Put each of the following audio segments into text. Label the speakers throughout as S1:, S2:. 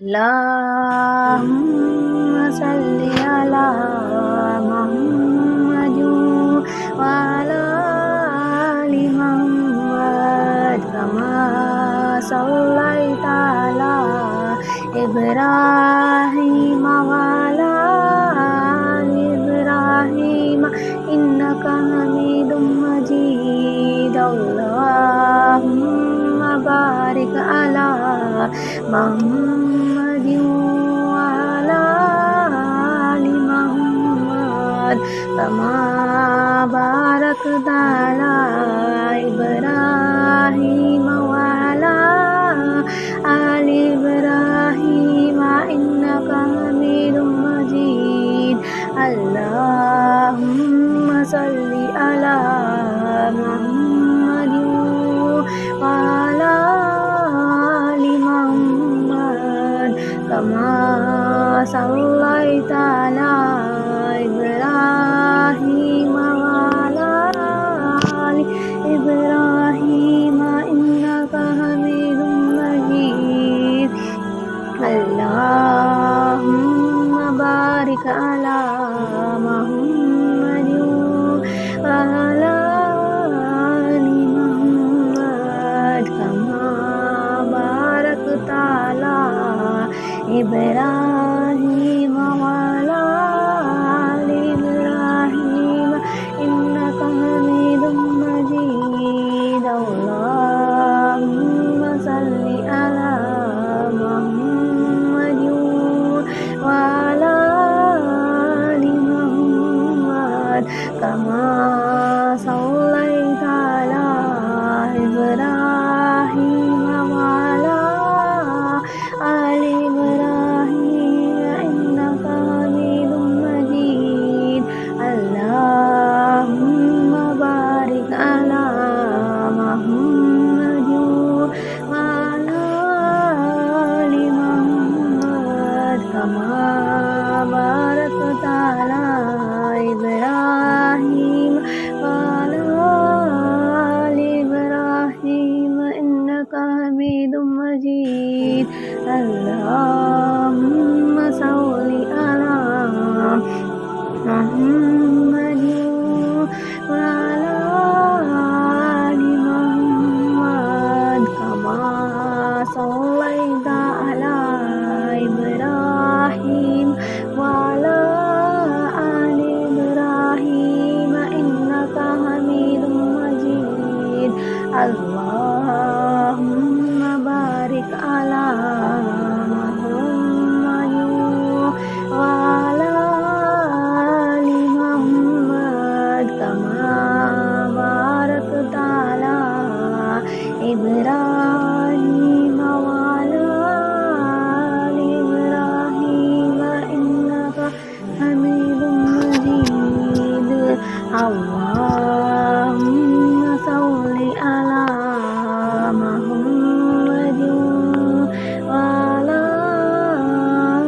S1: Allahumma salli ala Muhammadin wa ala ali Muhammad kama sallaita ala Ibrahim wa ala ali Ibrahim innaka Hamidum Majid. Allahumma barik ala Muhammadin wa ala ali Muhammad kama barakta ala Ibrahim wa ala ali Ibrahim innaka Hamidum Majid. Allahumma salli ala Muhammadin wa ala ali Muhammad kama sallaita ala Ibrahim wa ala ali Ibrahim innaka Hamidum Majid. Allahumma barik ala Muhammadin wa ala ali Muhammad kama barakta ala Ibrahim wa ala ali Ibrahim innaka Hamidum Majid. Allahumma salli ala Muhammadin wa ala ali Muhammad kama sallaita ala Ibrahim wa ala ali Ibrahim innaka Hamidum Majid. Allahumma barik ala Muhammadin wa ala ali Muhammad kama barakta ala Ibrahim wa ala ali Ibrahim innaka Hamidum Majid. Allahumma salli ala Muhammadin wa ala ali Muhammad kama sallaita ala Ibrahim wa ala ali Ibrahim innaka Hamidum Majid. Allahumma barik ala Muhammadin wa ala ali Muhammad kama barakta ala Ibrahim wa ala ali Ibrahim innaka Hamidum Majid. Allahumma salli ala Muhammadin wa ala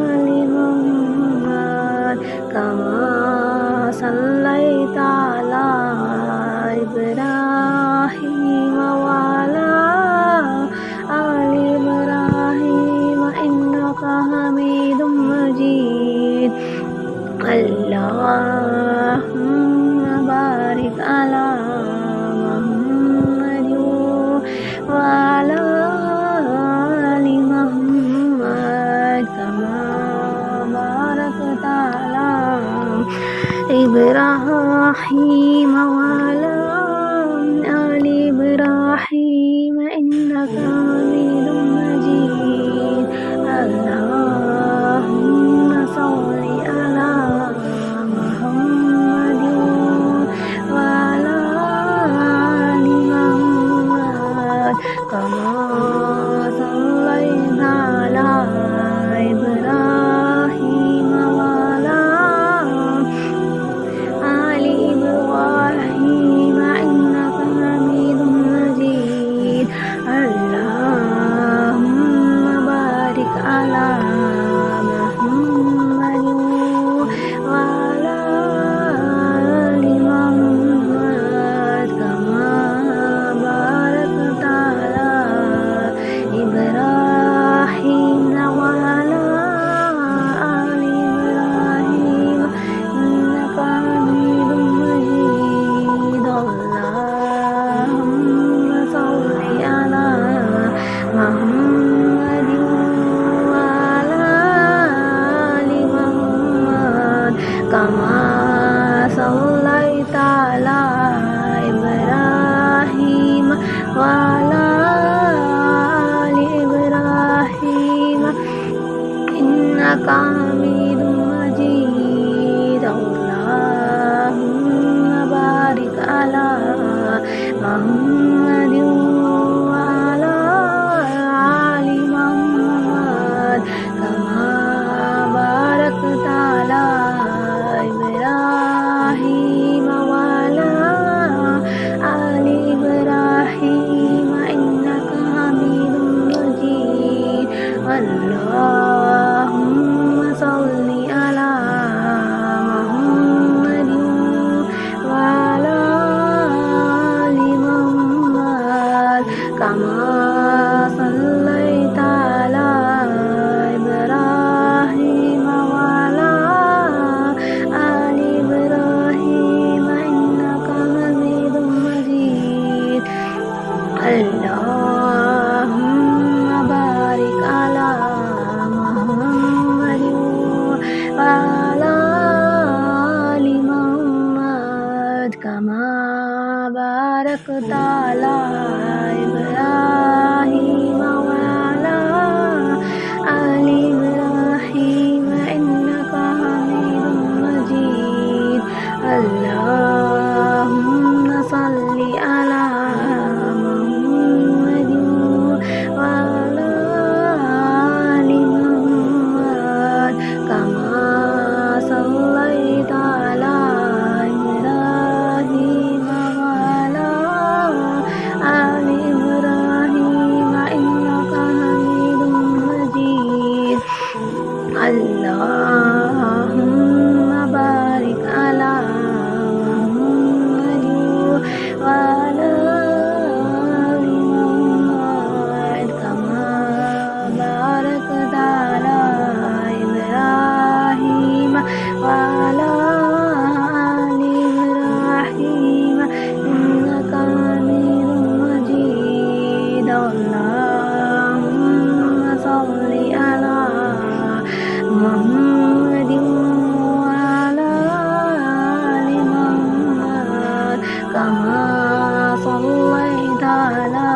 S1: ali Muhammad kama sallaita ala Ibrahim wa ala ali Ibrahim innaka Hamidum Majid. Allahumma barik ala Muhammadin wa ala ali Muhammad kama barakta ala Ibrahim wa ala ali Ibrahim innaka Hamidum Majid. Allahumma salli ala Muhammadin wa ala ali Muhammad kama sallaita ala Ibrahim wa ala ali Ibrahim innaka Hamidum Majid. Allahumma barik ala Muhammadin wa ala ali Muhammad kama barakta ala Ibrahim wa ala حميد مجيد اللهم بارك على محمد وعلى آل محمد كما باركت على إبراهيم وعلى آل إبراهيم إنك حميد مجيد اللهم صل على محمد وعلى آل محمد كما صليت على إبراهيم وعلى آل إبراهيم إنك حميد مجيد اللهم بارك على محمد وعلى آل محمد كما باركت على إبراهيم وعلى آل إبراهيم إنك حميد مجيد اللهم صل على محمد وعلى آل محمد كما صليت على إبراهيم وعلى آل إبراهيم إنك حميد مجيد اللهم بارك على محمد وعلى آل محمد كما باركت على إبراهيم وعلى آل إبراهيم إنك حميد مجيد اللهم صل على محمد وعلى آل محمد كما صليت على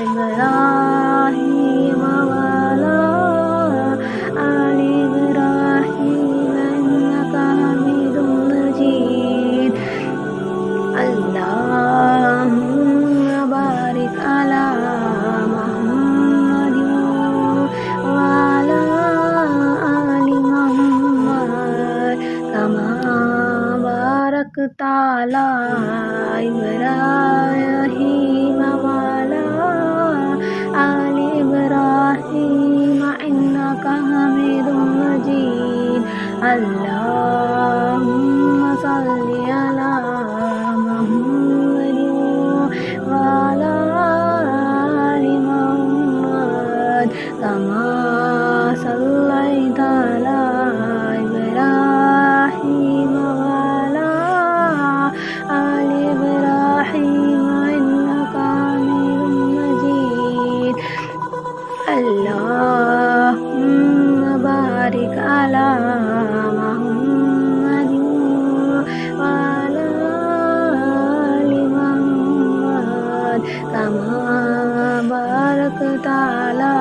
S1: إبراهيم وعلى آل إبراهيم إنك حميد مجيد اللهم بارك على محمد وعلى آل محمد كما باركت على إبراهيم وعلى آل إبراهيم إنك حميد مجيد اللهم صل على محمد وعلى آل محمد كما صليت على إبراهيم وعلى آل إبراهيم إنك حميد مجيد اللهم بارك على محمد وعلى آل محمد كما باركت على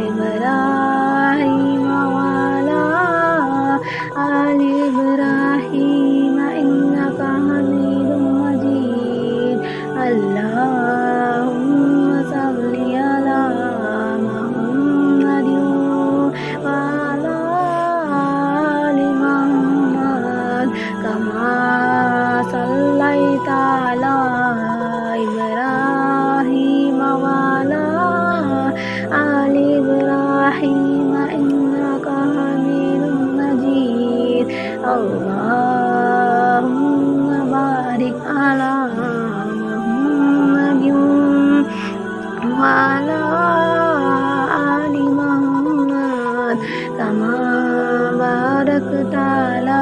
S1: إبراهيم وعلى آل إبراهيم إنك حميد مجيد اللهم صل على محمد وعلى آل محمد كما صليت على إبراهيم وعلى آل إبراهيم إنك حميد مجيد اللهم بارك على محمد وعلى آل محمد كما باركت على